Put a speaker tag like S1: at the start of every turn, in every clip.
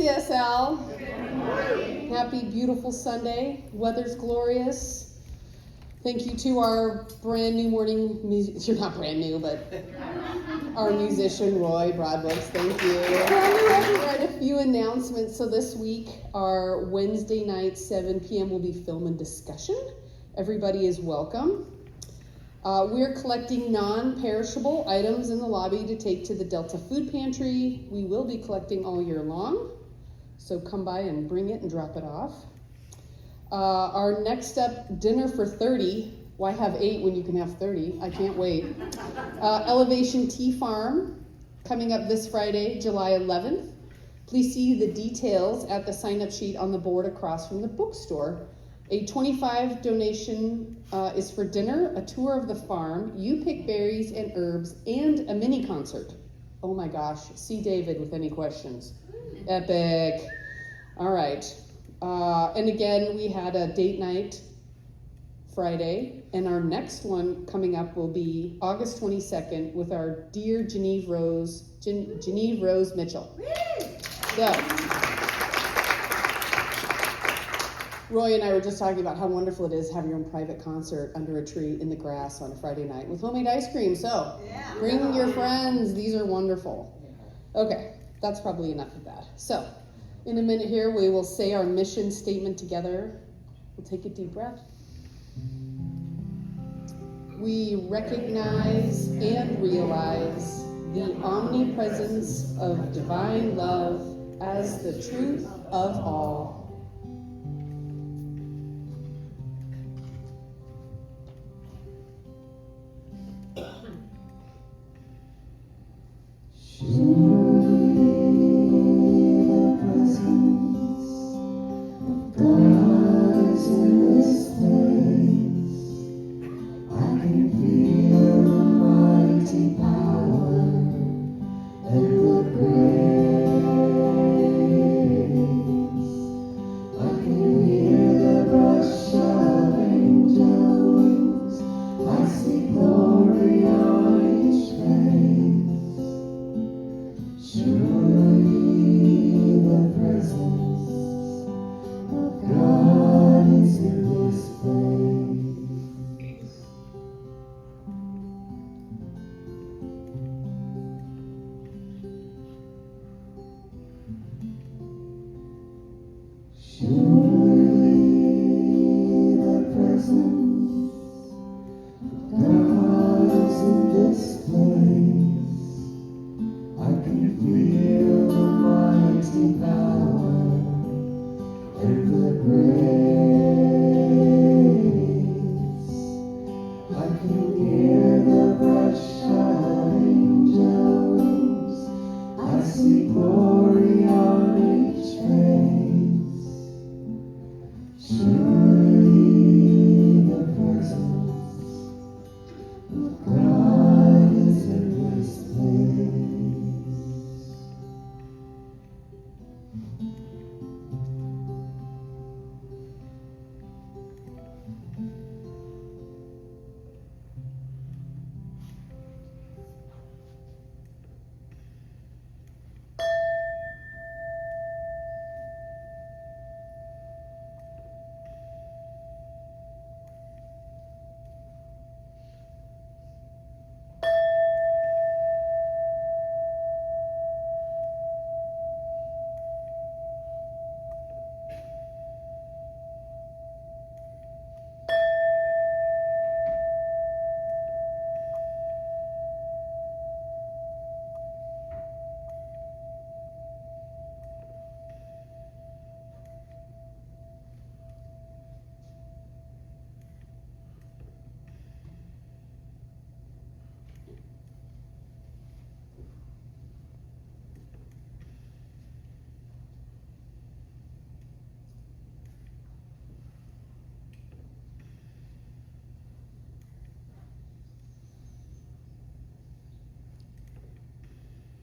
S1: CSL. Happy, beautiful Sunday. Weather's glorious. Thank you to our brand new morning music. You're not brand new, but our musician, Roy Broadwoods. Thank you. All right, a few announcements. So this week, our Wednesday night, 7 p.m. will be film and discussion. Everybody is welcome. We're collecting non-perishable items in the lobby to take to the Delta Food Pantry. We will be collecting all year long, so come by and bring it and drop it off. Our next up, dinner for 30. Why have 8 when you can have 30? I can't wait. Elevation Tea Farm, coming up this Friday, July 11th. Please see the details at the sign-up sheet on the board across from the bookstore. A $25 donation is for dinner, a tour of the farm, you pick berries and herbs, and a mini concert. Oh my gosh, see David with any questions. Epic. All right. And again, we had a date night Friday, and our next one coming up will be August 22nd with our dear Genevieve Rose Mitchell. So, Roy and I were just talking about how wonderful it is having your own private concert under a tree in the grass on a Friday night with homemade ice cream. So, bring your friends. These are wonderful. Okay, that's probably enough of that. So, in a minute here, we will say our mission statement together. We'll take a deep breath. We recognize and realize the omnipresence of divine love as the truth of all.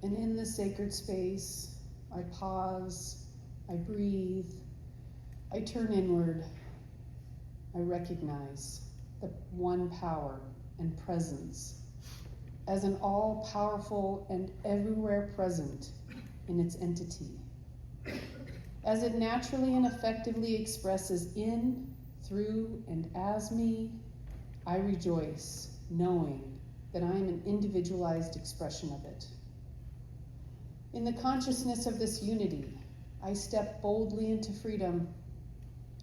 S1: And in this sacred space, I pause, I breathe, I turn inward, I recognize the one power and presence as an all-powerful and everywhere present in its entity. as it naturally and effectively expresses in, through, and as me, I rejoice, knowing that I am an individualized expression of it. In the consciousness of this unity, I step boldly into freedom.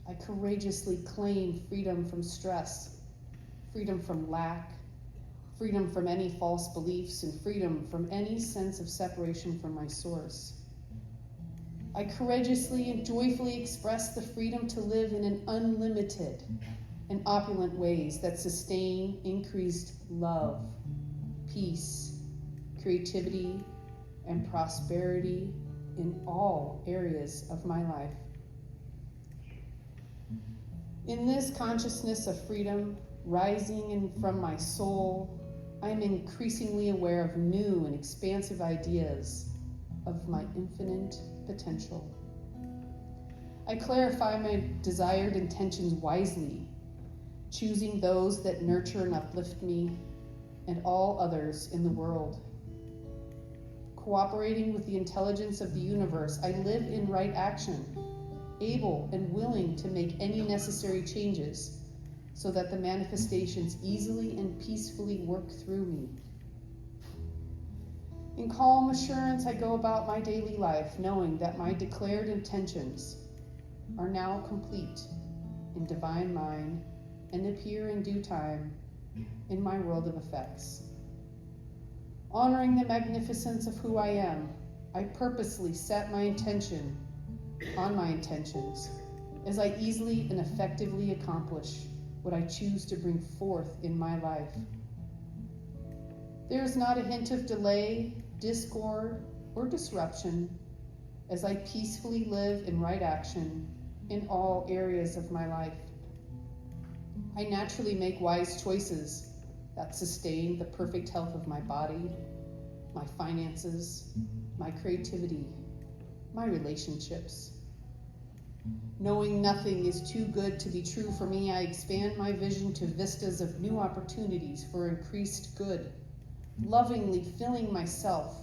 S1: I courageously claim freedom from stress, freedom from lack, freedom from any false beliefs, and freedom from any sense of separation from my source. I courageously and joyfully express the freedom to live in an unlimited and opulent ways that sustain increased love, peace, creativity, and prosperity in all areas of my life. In this consciousness of freedom, rising in from my soul, I am increasingly aware of new and expansive ideas of my infinite potential. I clarify my desired intentions wisely, choosing those that nurture and uplift me and all others in the world. Cooperating with the intelligence of the universe, I live in right action, able and willing to make any necessary changes so that the manifestations easily and peacefully work through me. In calm assurance, I go about my daily life, knowing that my declared intentions are now complete in divine mind and appear in due time in my world of effects. Honoring the magnificence of who I am, I purposely set my intention on my intentions as I easily and effectively accomplish what I choose to bring forth in my life. There is not a hint of delay, discord, or disruption as I peacefully live in right action in all areas of my life. I naturally make wise choices that sustain the perfect health of my body, my finances, my creativity, my relationships. Knowing nothing is too good to be true for me, I expand my vision to vistas of new opportunities for increased good, lovingly filling myself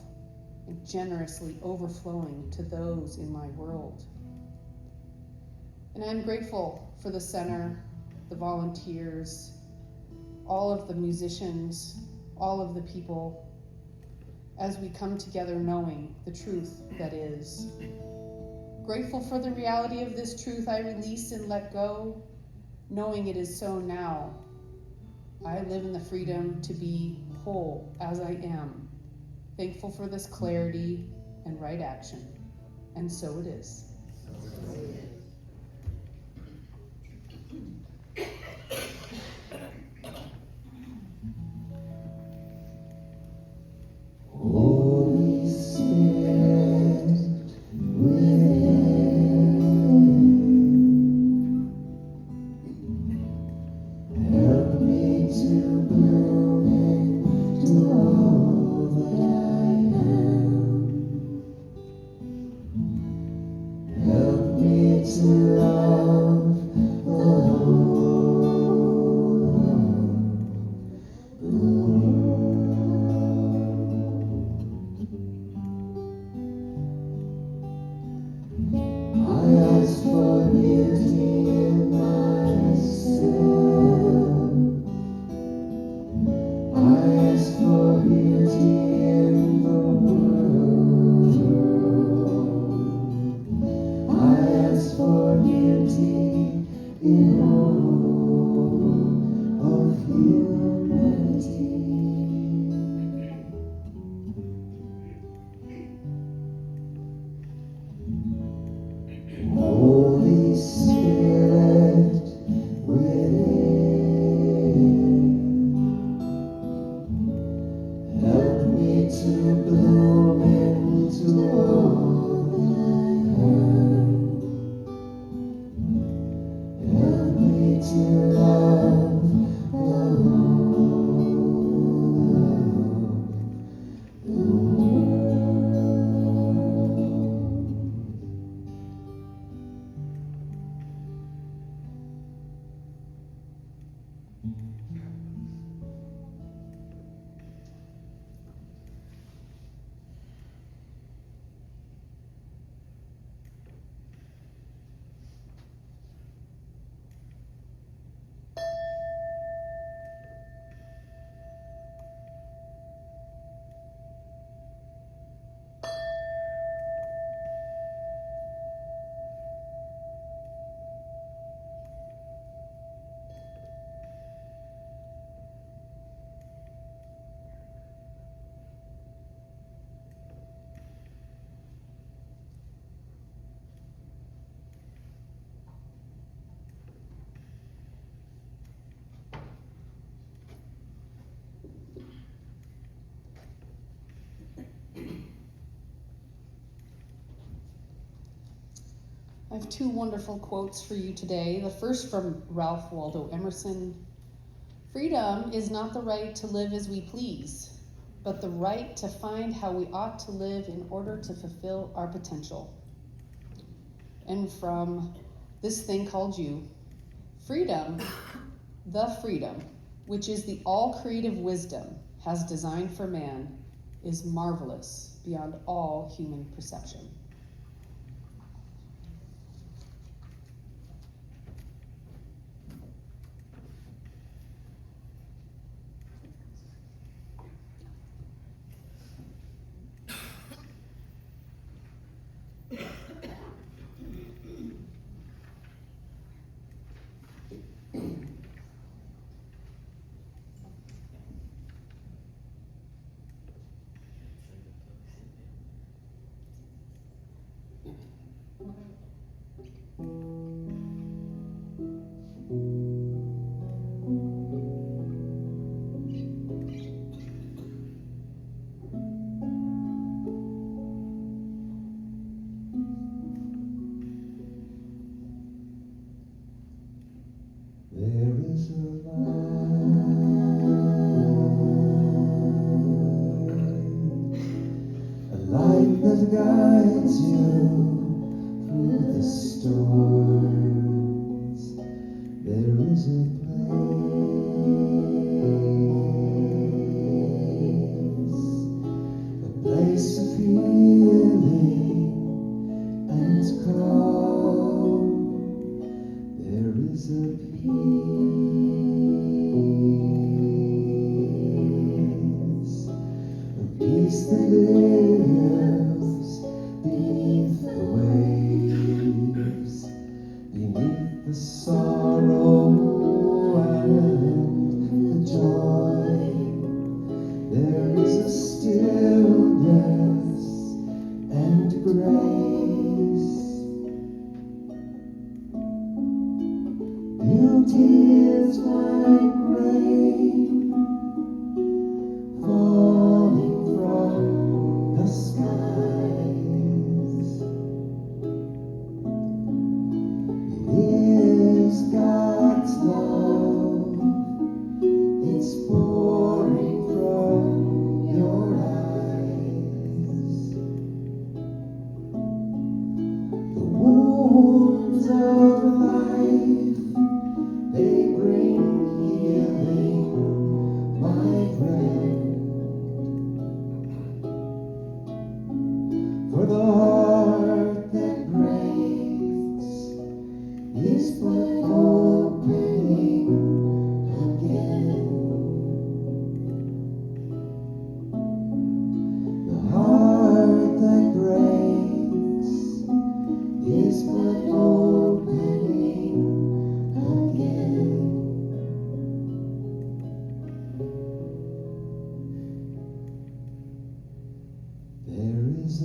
S1: and generously overflowing to those in my world. And I'm grateful for the center, the volunteers, all of the musicians, all of the people, as we come together knowing the truth that is. Grateful for the reality of this truth, I release and let go, knowing it is so now. I live in the freedom to be whole as I am, thankful for this clarity and right action. And so it is.
S2: Holy Spirit, within, help me to bloom into all that I am. Help me to love the whole of the world. I ask for beauty in myself. I ask for beauty in the world. I ask for beauty in all of humanity. Holy Spirit, within, help me to bloom into all that I am. Help me to love the whole of the world.
S1: I have two wonderful quotes for you today. The first from Ralph Waldo Emerson. Freedom is not the right to live as we please, but the right to find how we ought to live in order to fulfill our potential. And from This Thing Called You, freedom, the freedom, which is the all creative wisdom has designed for man, is marvelous beyond all human perception.
S2: There is a light that guides you through the storms. There is a place of healing and calm. There is a peace that lives beneath the waves, beneath the sorrow and the joy. There is a stillness and grace. Beauty is like rain falling from the skies. It is God's love, it's pouring from your eyes. The wounds of life, they bring healing, my friend. For the heart that breaks is but opening again. The heart that breaks is but opening again. There is a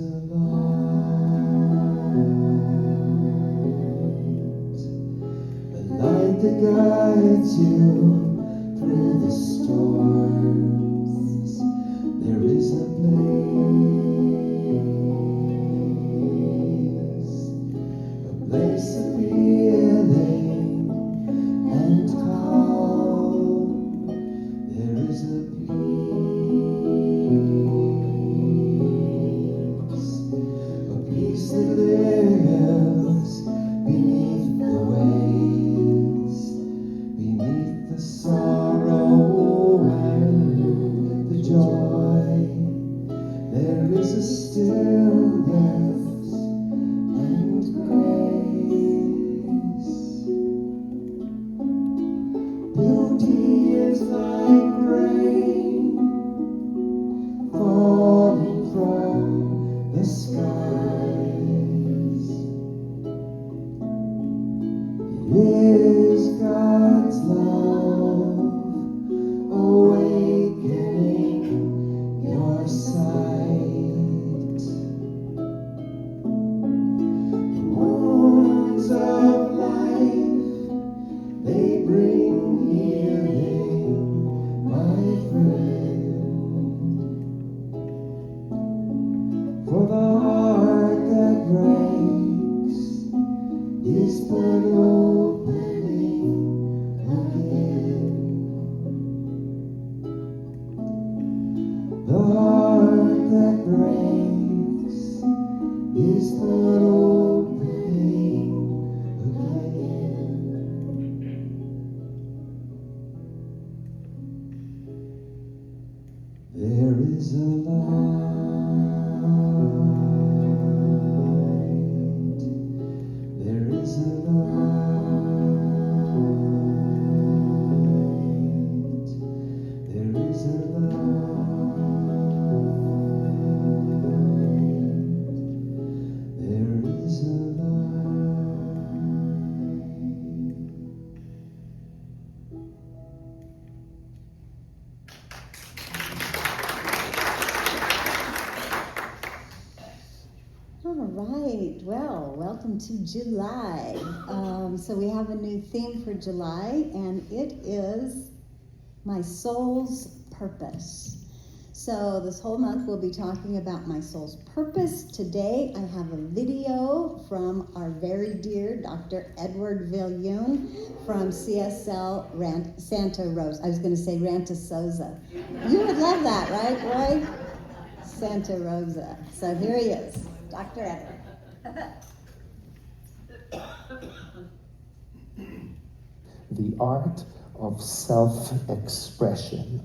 S2: light that guides you through the storms. There is a place of healing and calm. There is a peace that lives beneath the waves, beneath the sorrow and the joy. There is a stillness and grace. Beauty is like rain falling from the skies. It is God's love awakening your sight. The heart that breaks is not opening again. There is a light. There is a light. There is a light. There is a
S3: All right, well, welcome to July. So we have a new theme for July, and it is my soul's purpose. So this whole month we'll be talking about my soul's purpose. Today I have a video from our very dear Dr. Edward Viljoen from CSL Santa Rosa. I was going to say Rantasosa. You would love that, right, Roy? Santa Rosa. So here he is. Dr. Edward.
S4: The art of self-expression.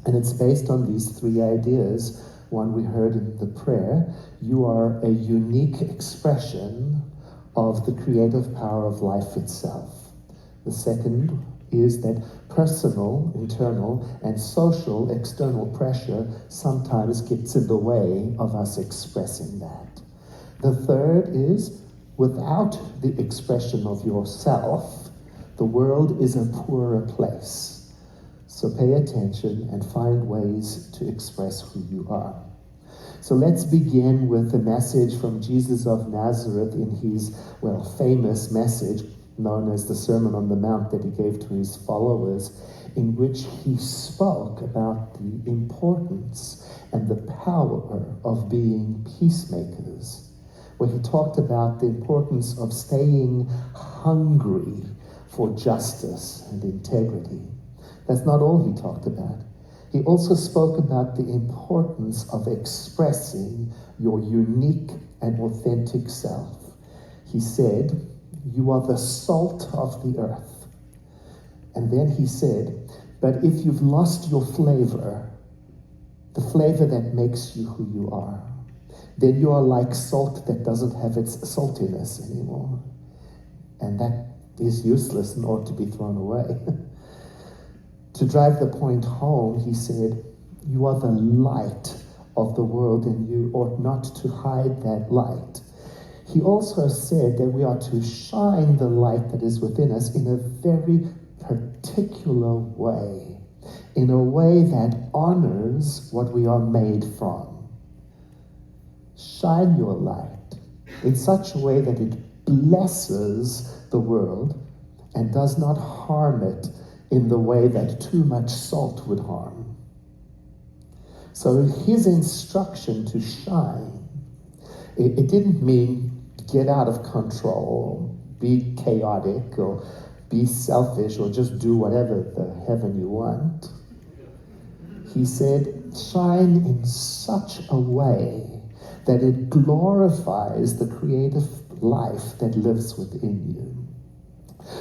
S4: And it's based on these three ideas. One we heard in the prayer: you are a unique expression of the creative power of life itself. The second is that personal, internal, and social, external pressure sometimes gets in the way of us expressing that. The third is, without the expression of yourself, the world is a poorer place. So pay attention and find ways to express who you are. So let's begin with the message from Jesus of Nazareth in his, famous message known as the Sermon on the Mount that he gave to his followers, in which he spoke about the importance and the power of being peacemakers, where he talked about the importance of staying hungry for justice and integrity. That's not all he talked about. He also spoke about the importance of expressing your unique and authentic self. He said, you are the salt of the earth. And then he said, but if you've lost your flavor, the flavor that makes you who you are, then you are like salt that doesn't have its saltiness anymore. And that is useless and ought to be thrown away. To drive the point home, he said, you are the light of the world and you ought not to hide that light. He also said that we are to shine the light that is within us in a very particular way, in a way that honors what we are made from. Shine your light in such a way that it blesses the world and does not harm it in the way that too much salt would harm. So his instruction to shine, it didn't mean get out of control, be chaotic, or be selfish, or just do whatever the heaven you want. He said, shine in such a way that it glorifies the creative life that lives within you.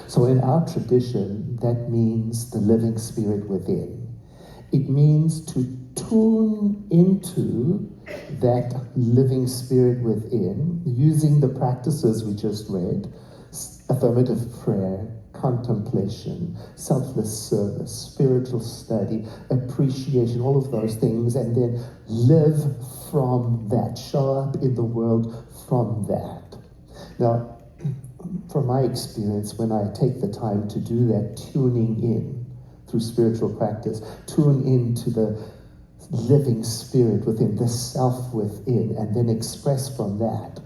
S4: So in our tradition, that means the living spirit within. It means to tune into that living spirit within, using the practices we just read: affirmative prayer, contemplation, selfless service, spiritual study, appreciation, all of those things, and then live from that, show up in the world from that. Now, from my experience, when I take the time to do that tuning in through spiritual practice, tune into the living spirit within, the self within, and then express from that,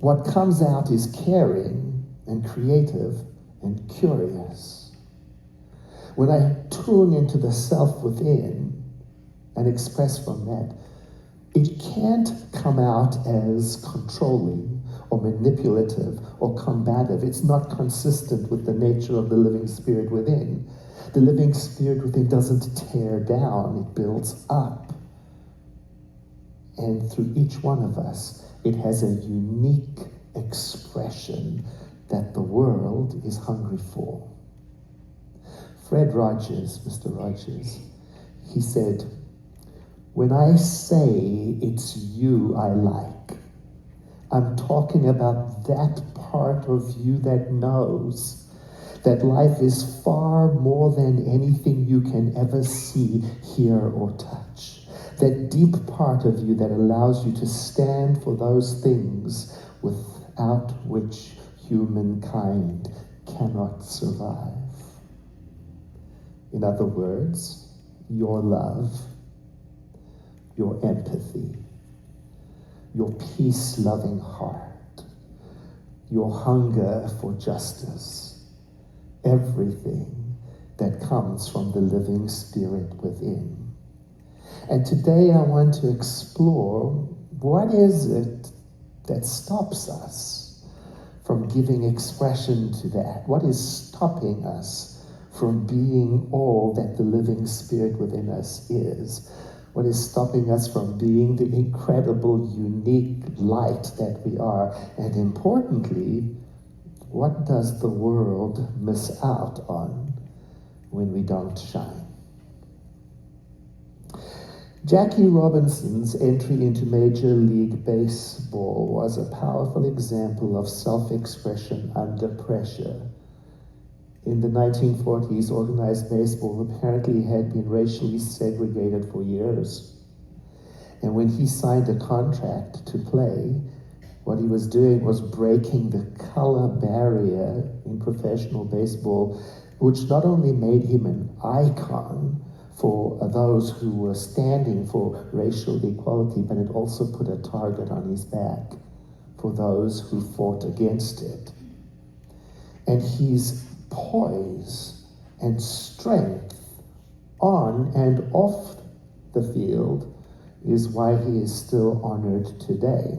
S4: what comes out is caring and creative and curious. When I tune into the self within and express from that, it can't come out as controlling or manipulative or combative. It's not consistent with the nature of the living spirit within. The living spirit within doesn't tear down, it builds up. And through each one of us, it has a unique expression that the world is hungry for. Fred Rogers, Mr. Rogers, he said, "When I say it's you I like, I'm talking about that part of you that knows that life is far more than anything you can ever see, hear, or touch. That deep part of you that allows you to stand for those things without which humankind cannot survive." In other words, your love, your empathy, your peace-loving heart, your hunger for justice, everything that comes from the living spirit within. And today I want to explore what is it that stops us from giving expression to that? What is stopping us from being all that the living spirit within us is? What is stopping us from being the incredible, unique light that we are? And importantly, what does the world miss out on when we don't shine? Jackie Robinson's entry into Major League Baseball was a powerful example of self-expression under pressure. In the 1940s, organized baseball apparently had been racially segregated for years. And when he signed a contract to play, what he was doing was breaking the color barrier in professional baseball, which not only made him an icon for those who were standing for racial equality, but it also put a target on his back for those who fought against it. And his poise and strength on and off the field is why he is still honored today.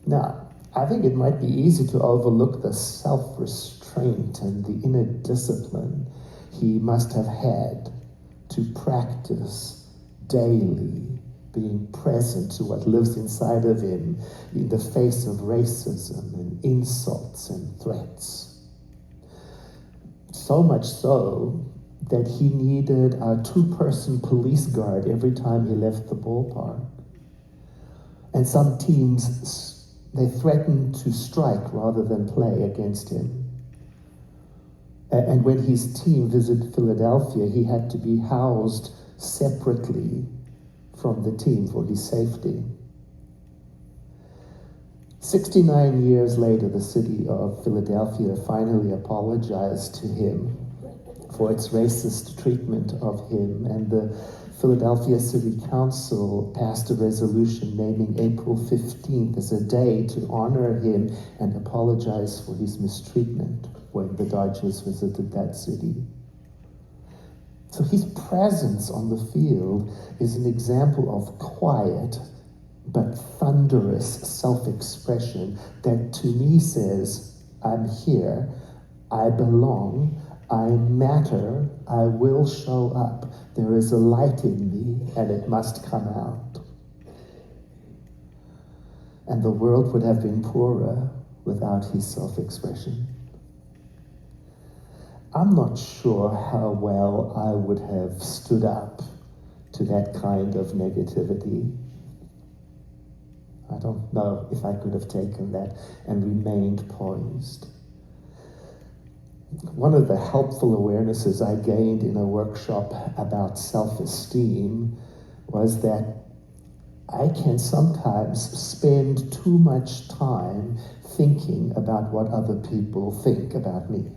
S4: Now, I think it might be easy to overlook the self-restraint and the inner discipline he must have had to practice daily being present to what lives inside of him in the face of racism and insults and threats. So much so that he needed a two-person police guard every time he left the ballpark. And some teams, they threatened to strike rather than play against him. And when his team visited Philadelphia, he had to be housed separately from the team for his safety. 69 years later, the city of Philadelphia finally apologized to him for its racist treatment of him, and the Philadelphia City Council passed a resolution naming April 15th as a day to honor him and apologize for his mistreatment when the Dodgers visited that city. So his presence on the field is an example of quiet but thunderous self-expression that to me says, I'm here, I belong, I matter, I will show up. There is a light in me and it must come out. And the world would have been poorer without his self-expression. I'm not sure how well I would have stood up to that kind of negativity. I don't know if I could have taken that and remained poised. One of the helpful awarenesses I gained in a workshop about self-esteem was that I can sometimes spend too much time thinking about what other people think about me.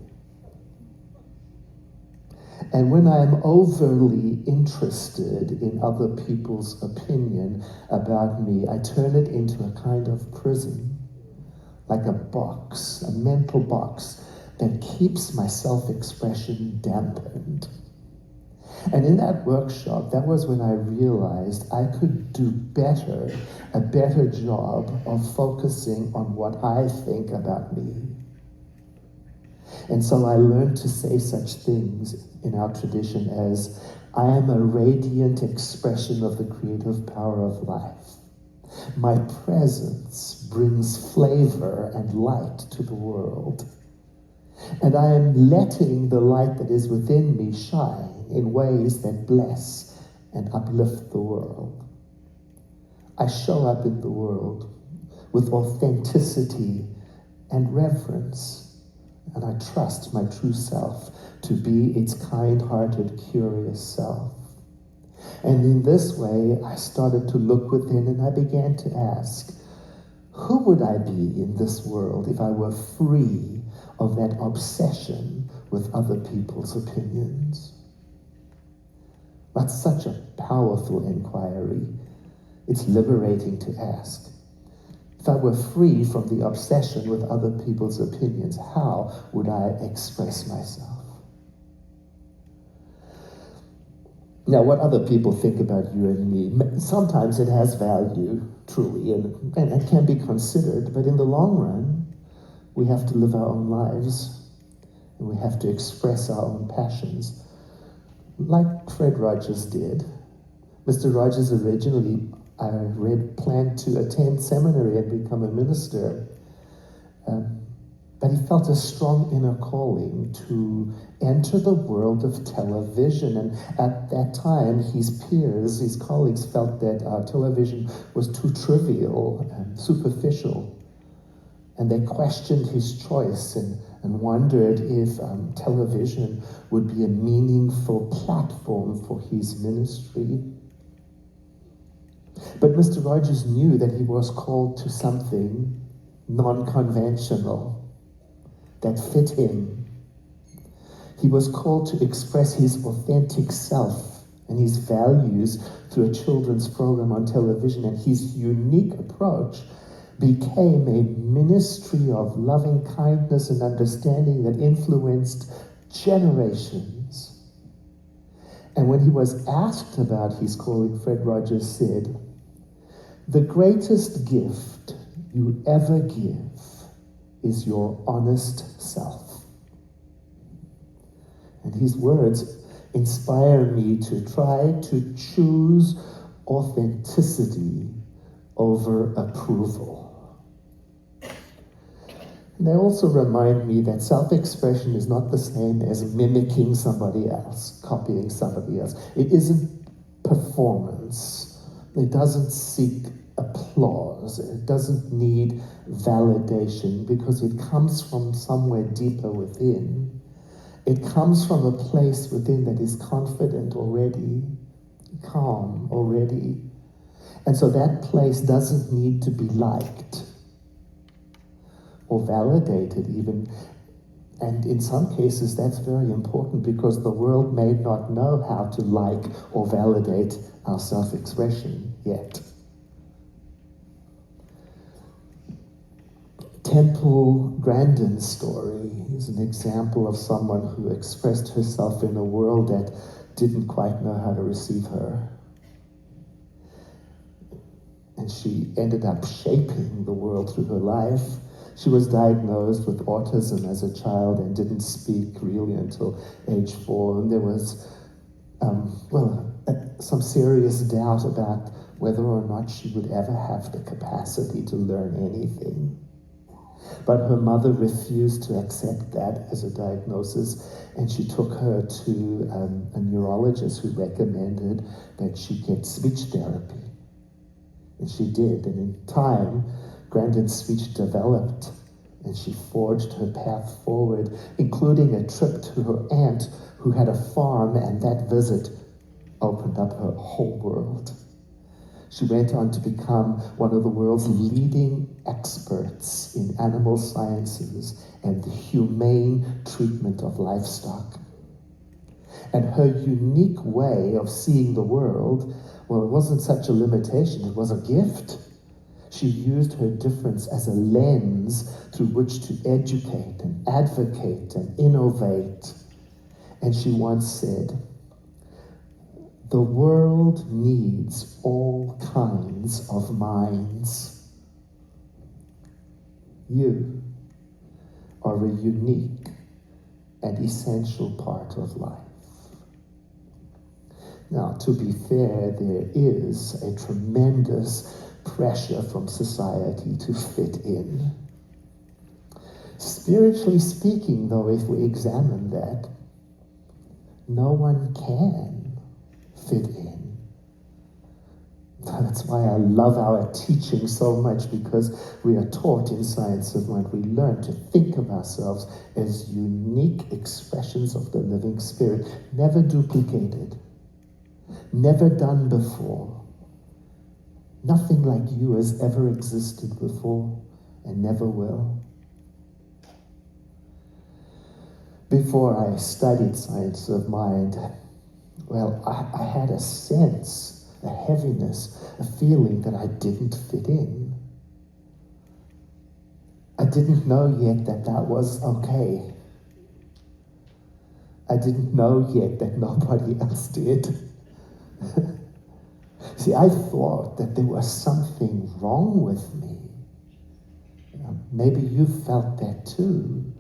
S4: And when I'm overly interested in other people's opinion about me, I turn it into a kind of prison, like a box, a mental box that keeps my self-expression dampened. And in that workshop, that was when I realized I could do a better job of focusing on what I think about me. And so I learned to say such things in our tradition as, I am a radiant expression of the creative power of life. My presence brings flavor and light to the world. And I am letting the light that is within me shine in ways that bless and uplift the world. I show up in the world with authenticity and reverence, and I trust my true self to be its kind-hearted, curious self. And in this way, I started to look within and I began to ask, who would I be in this world if I were free of that obsession with other people's opinions? That's such a powerful inquiry. It's liberating to ask. If I were free from the obsession with other people's opinions, how would I express myself? Now, what other people think about you and me, sometimes it has value, truly, and it can be considered, but in the long run, we have to live our own lives, and we have to express our own passions, like Fred Rogers did. Mr. Rogers originally, I read, planned to attend seminary and become a minister, but he felt a strong inner calling to enter the world of television. And at that time, his peers, his colleagues, felt that television was too trivial and superficial. And they questioned his choice and wondered if television would be a meaningful platform for his ministry. But Mr. Rogers knew that he was called to something non-conventional that fit him. He was called to express his authentic self and his values through a children's program on television, and his unique approach became a ministry of loving kindness and understanding that influenced generations. And when he was asked about his calling, Fred Rogers said, "The greatest gift you ever give is your honest self." And his words inspire me to try to choose authenticity over approval. And they also remind me that self-expression is not the same as mimicking somebody else, copying somebody else. It isn't performance. It doesn't seek applause. It doesn't need validation because it comes from somewhere deeper within. It comes from a place within that is confident already, calm already. And so that place doesn't need to be liked or validated even. And in some cases, that's very important because the world may not know how to like or validate our self-expression yet. Temple Grandin's story is an example of someone who expressed herself in a world that didn't quite know how to receive her. And she ended up shaping the world through her life. She was diagnosed with autism as a child and didn't speak really until age 4. And there was, some serious doubt about whether or not she would ever have the capacity to learn anything. But her mother refused to accept that as a diagnosis, and she took her to a neurologist who recommended that she get speech therapy. And she did, and in time, Grandin's speech developed, and she forged her path forward, including a trip to her aunt who had a farm, and that visit opened up her whole world. She went on to become one of the world's leading experts in animal sciences and the humane treatment of livestock. And her unique way of seeing the world, well, it wasn't such a limitation, it was a gift. She used her difference as a lens through which to educate and advocate and innovate. And she once said, "The world needs all kinds of minds. You are a unique and essential part of life. Now, to be fair, there is a tremendous pressure from society to fit in. Spiritually speaking, though, if we examine that, no one can fit in. That's why I love our teaching so much, because we are taught in Science of Mind, we learn to think of ourselves as unique expressions of the living Spirit, never duplicated, never done before. Nothing like you has ever existed before and never will. Before I studied Science of Mind, well, I had a sense, a heaviness, a feeling that I didn't fit in. I didn't know yet that was okay. I didn't know yet that nobody else did. See, I thought that there was something wrong with me. Maybe you felt that too.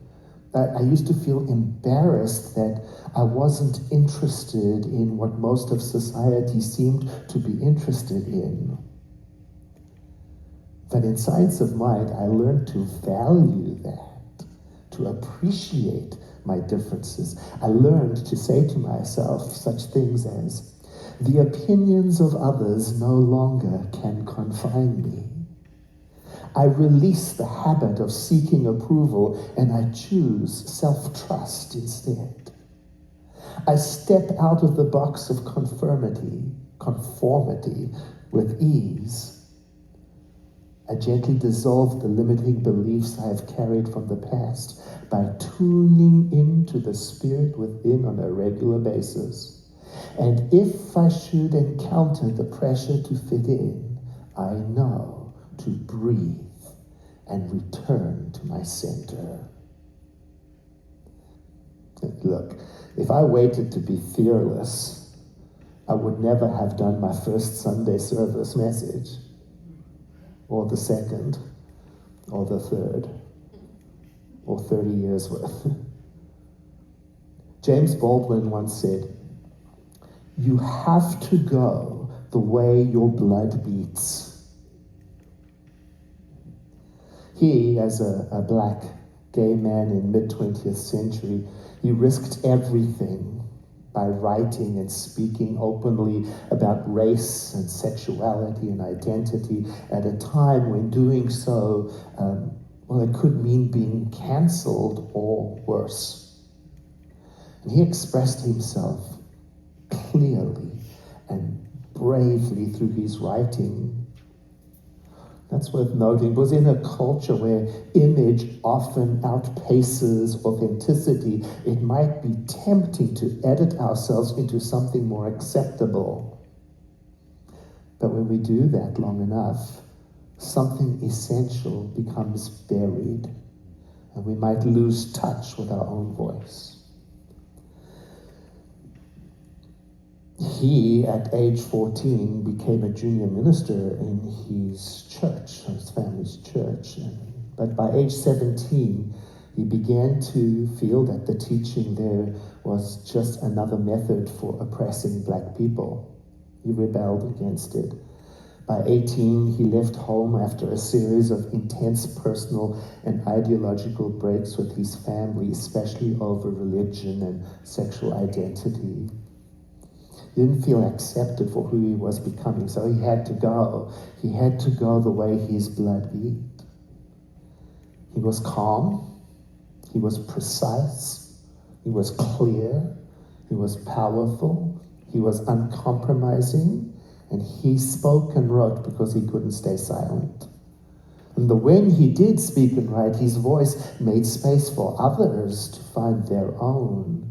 S4: I used to feel embarrassed that I wasn't interested in what most of society seemed to be interested in. But in Science of Mind, I learned to value that, to appreciate my differences. I learned to say to myself such things as, the opinions of others no longer can confine me. I release the habit of seeking approval and I choose self-trust instead. I step out of the box of conformity with ease. I gently dissolve the limiting beliefs I have carried from the past by tuning into the Spirit within on a regular basis. And if I should encounter the pressure to fit in, I know to breathe and return to my center. Look, if I waited to be fearless, I would never have done my first Sunday service message, or the second, or the third, or 30 years worth. James Baldwin once said, you have to go the way your blood beats. He, as a black gay man in mid-20th century, he risked everything by writing and speaking openly about race and sexuality and identity at a time when doing so, it could mean being cancelled or worse. And he expressed himself clearly and bravely through his writing. That's worth noting, because in a culture where image often outpaces authenticity, it might be tempting to edit ourselves into something more acceptable. But when we do that long enough, something essential becomes buried, and we might lose touch with our own voice. He, at age 14, became a junior minister in his church, his family's church. But by age 17, he began to feel that the teaching there was just another method for oppressing black people. He rebelled against it. By 18, he left home after a series of intense personal and ideological breaks with his family, especially over religion and sexual identity. He didn't feel accepted for who he was becoming, so he had to go. He had to go the way his blood beat. He was calm, he was precise, he was clear, he was powerful, he was uncompromising, and he spoke and wrote because he couldn't stay silent. And when he did speak and write, his voice made space for others to find their own.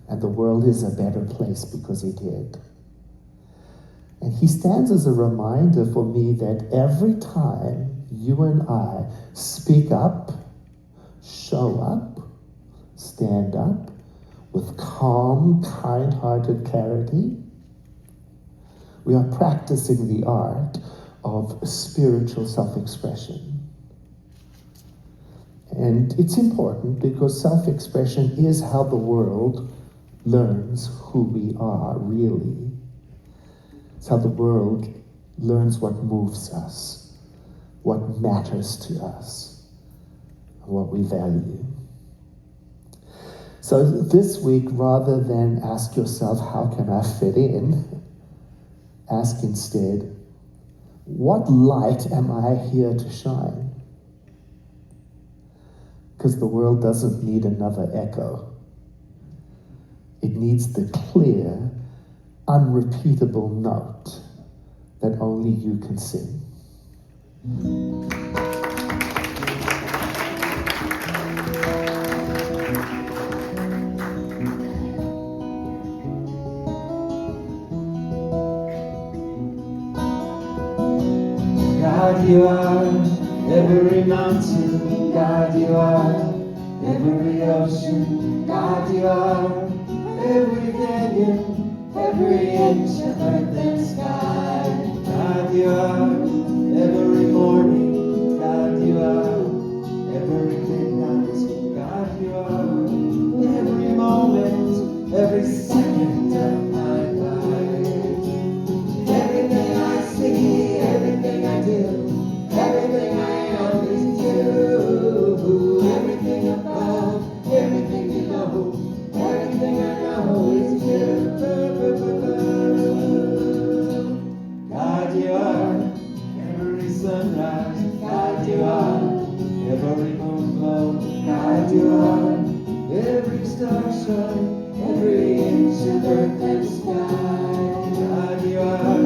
S4: And the world is a better place because he did. And he stands as a reminder for me that every time you and I speak up, show up, stand up with calm, kind-hearted clarity, we are practicing the art of spiritual self-expression. And it's important because self-expression is how the world learns who we are, really. It's how the world learns what moves us, what matters to us, and what we value. So this week, rather than ask yourself, how can I fit in? Ask instead, what light am I here to shine? Because the world doesn't need another echo. It needs the clear, unrepeatable note that only you can sing.
S2: God, you are every mountain. God, you are every ocean. God, you are every canyon, every inch of earth and sky. God, you are every morning. God, you are every midnight. God, you are every moment, every second of my life. Everything I see, everything I do, everything I am is you. Everything above, everything below, everything I know is you. God, you are every sunrise. God, you are every moonflow. God, you are every star shine, every inch of earth and sky. God, you are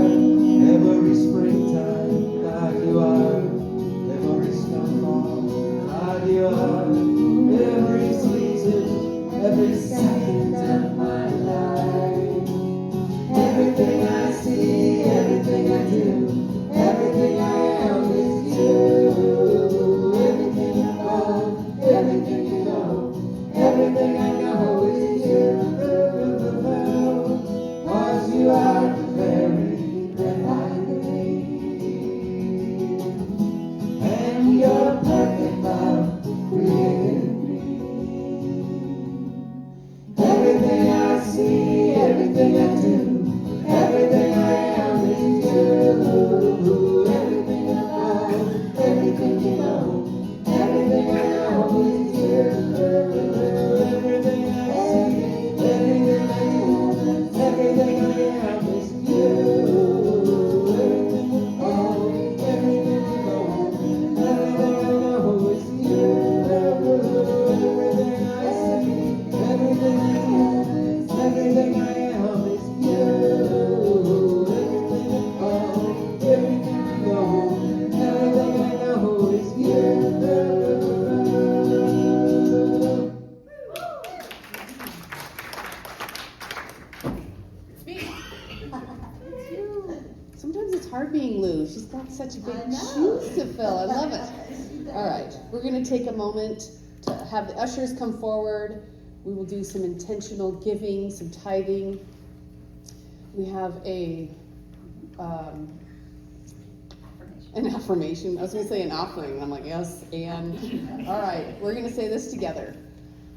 S2: every springtime. God, you are every snowfall. God, you are every season, every second of my life. Everything I see, everything I do, everything I am is you. Everything above, everything below, everything I know is you. 'Cause you are the very breath I breathe, and your perfect love created me. Everything I see, everything I do, everything I am is you. Everything above, everything below, everything I know is you. Everything I see, everything I do, everything I am is you. Everything above, everything below, everything I know is you. Everything I see, everything I do, everything I am is you. Everything above, everything below, everything I know is you.
S1: Sometimes it's hard being Lou. She's got such big
S3: I know.
S1: shoes to fill. I love it. All right, we're going to take a moment to have the ushers come forward. We will do some intentional giving, some tithing. We have an affirmation. I was going to say an offering. I'm like, yes, and all right, we're going to say this together.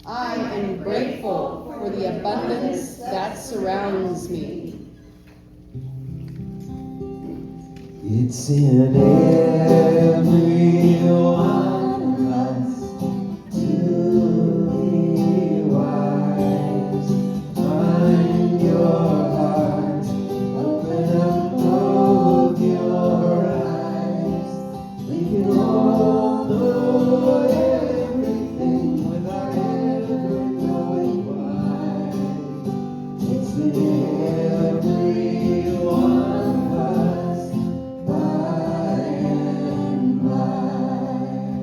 S1: I am grateful for the abundance that surrounds me.
S2: It's in every one of us to be wise. Find your heart, open up both your eyes. We can all know everything without ever knowing why. It's in every one of us. By and by.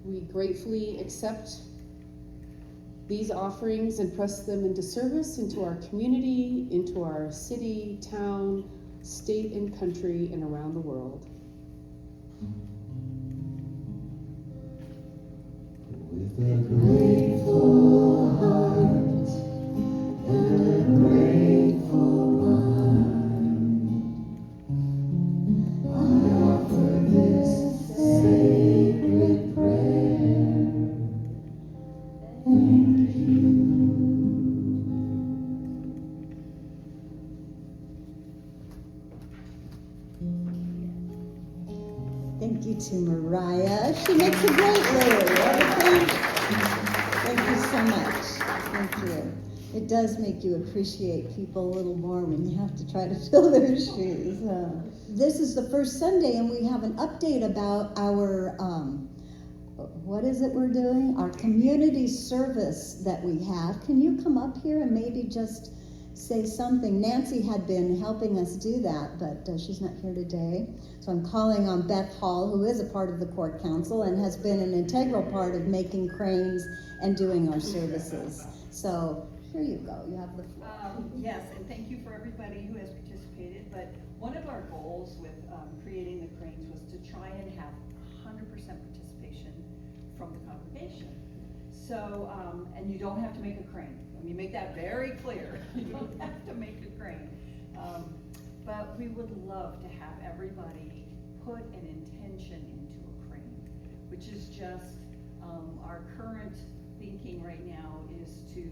S1: we gratefully accept these offerings and press them into service, into our community, into our city, town, state, and country, and around the world.
S2: With a grateful heart and a grateful mind, I offer this sacred prayer. Thank you.
S3: Thank you to Mariah. She makes a great leader. Thank you so much. Thank you. It does make you appreciate people a little more when you have to try to fill their shoes. This is the first Sunday, and we have an update about our, what is it we're doing? Our community service that we have. Can you come up here and maybe just say something? Nancy had been helping us do that, but she's not here today. So I'm calling on Beth Hall, who is a part of the court council and has been an integral part of making cranes and doing our services. So here you go, you have the floor.
S5: Yes, and thank you for everybody who has participated, but one of our goals with creating the cranes was to try and have 100% participation from the congregation. So, and you don't have to make a crane. Let me make that very clear. You don't have to make a crane. But we would love to have everybody put an intention into a crane, which is just our current thinking right now is to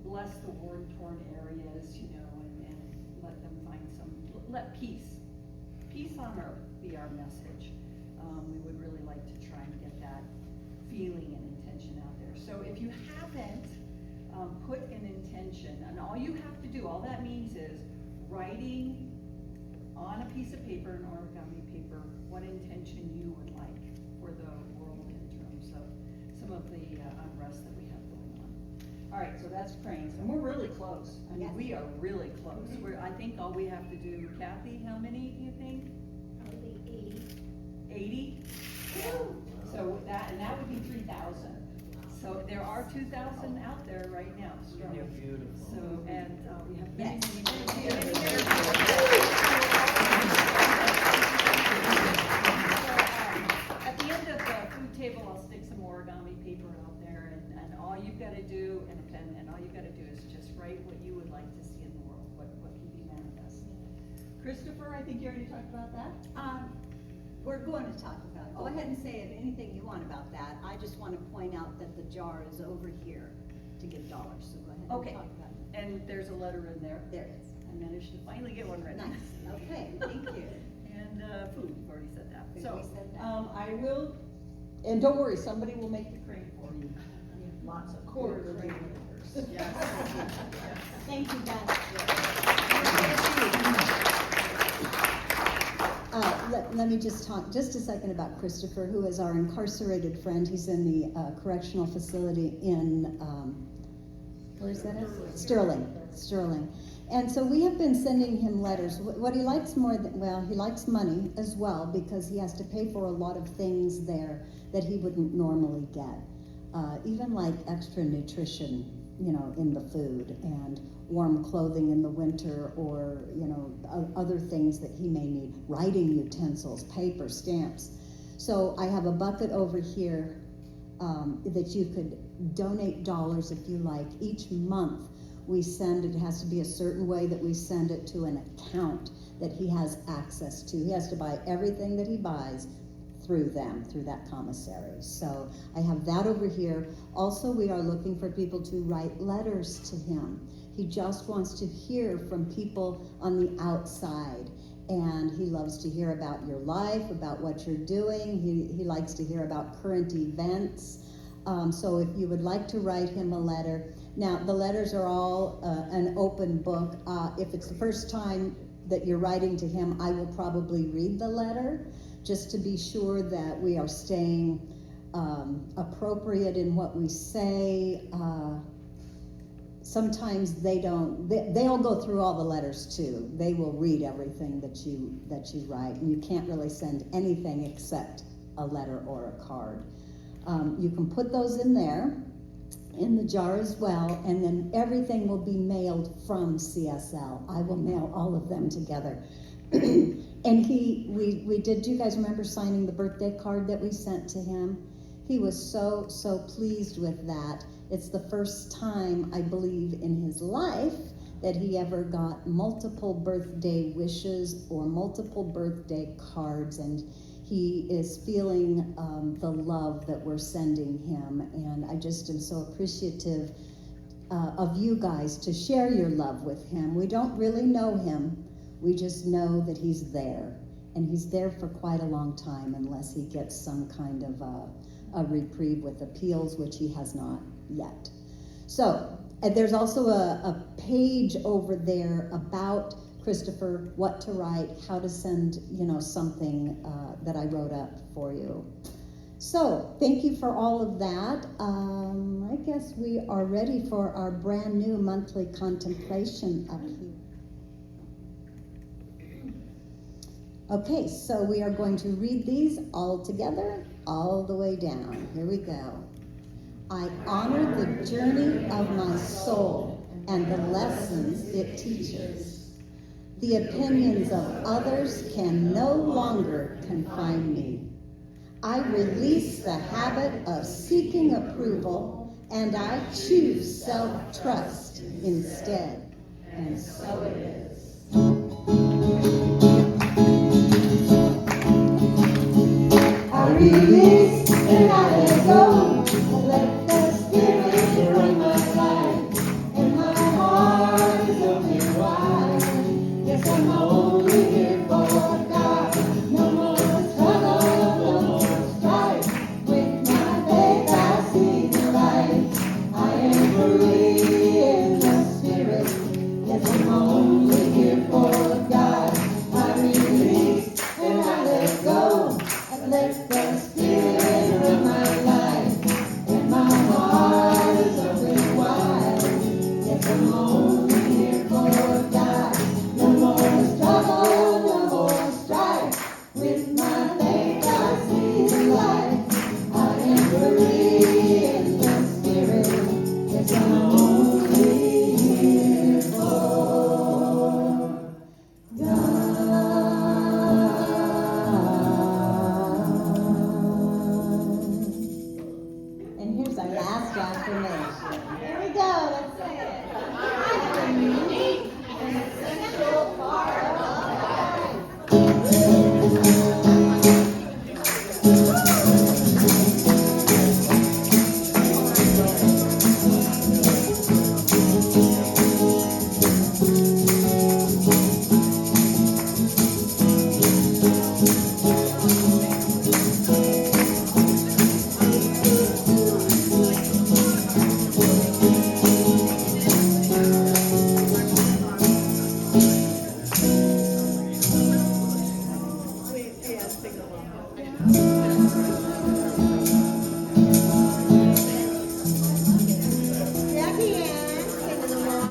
S5: bless the war-torn areas, you know, and let them find let peace on earth be our message. We would really like to try and get that feeling and intention out there. So if you haven't put an intention, and all you have to do, all that means is writing on a piece of paper, an origami paper, what intention you would like for the world in terms of some of the unrest that we have going on. All right, so that's cranes, and we're really close. I mean, we are really close. I think all we have to do, Kathy, how many do you think?
S6: Probably 80.
S5: 80? So that would be 3,000. So there are 2,000 out there right now. Strong.
S2: You're beautiful.
S5: So, and we have many, at the end of the food table, I'll stick some origami paper out there, and all you've got to do, and a pen, and all you've got to do is just write what you would like to see in the world, what can be manifest. Christopher, I think you already talked about that.
S6: We're going to talk about it. Go ahead and say anything you want about that. I just want to point out that the jar is over here to give dollars, so go ahead and talk about it.
S5: And there's a letter in there.
S6: There it is.
S5: I managed to finally get one right.
S6: Nice, okay, thank you.
S5: And food, you've already said that.
S6: Food,
S5: So,
S6: we said that.
S5: I will, and don't worry, somebody will make the crane for you. Lots of cord crane makers. Yes.
S6: Thank you, Beth.
S3: Let me just talk just a second about Christopher, who is our incarcerated friend. He's in the correctional facility in, where is that? Sterling. And so we have been sending him letters. What he likes more than, well, he likes money as well, because he has to pay for a lot of things there that he wouldn't normally get. Even like extra nutrition, you know, in the food, and warm clothing in the winter, or, you know, other things that he may need, writing utensils, paper, stamps. So I have a bucket over here that you could donate dollars if you like. Each month we send, it has to be a certain way that we send it to an account that he has access to. He has to buy everything that he buys through them, through that commissary. So I have that over here. Also, we are looking for people to write letters to him. He just wants to hear from people on the outside, and he loves to hear about your life, about what you're doing. He likes to hear about current events. So if you would like to write him a letter, now the letters are all an open book. If it's the first time that you're writing to him, I will probably read the letter, just to be sure that we are staying appropriate in what we say. Sometimes they'll go through all the letters too. They will read everything that you write, and you can't really send anything except a letter or a card. You can put those in there, in the jar as well, and then everything will be mailed from CSL. I will mail all of them together. And we did, do you guys remember signing the birthday card that we sent to him? He was so pleased with that. It's the first time, I believe, in his life that he ever got multiple birthday wishes or multiple birthday cards, and he is feeling the love that we're sending him. And I just am so appreciative of you guys to share your love with him. We don't really know him. We just know that he's there, and he's there for quite a long time unless he gets some kind of a reprieve with appeals, which he has not yet. So there's also a page over there about Christopher, what to write, how to send, something that I wrote up for you. So thank you for all of that. I guess we are ready for our brand new monthly contemplation up here. Okay, so we are going to read these all together, all the way down. Here we go. I honor the journey of my soul and the lessons it teaches. The opinions of others can no longer confine me. I release the habit of seeking approval, and I choose self-trust instead. And so it is.
S2: I release and I let go. I let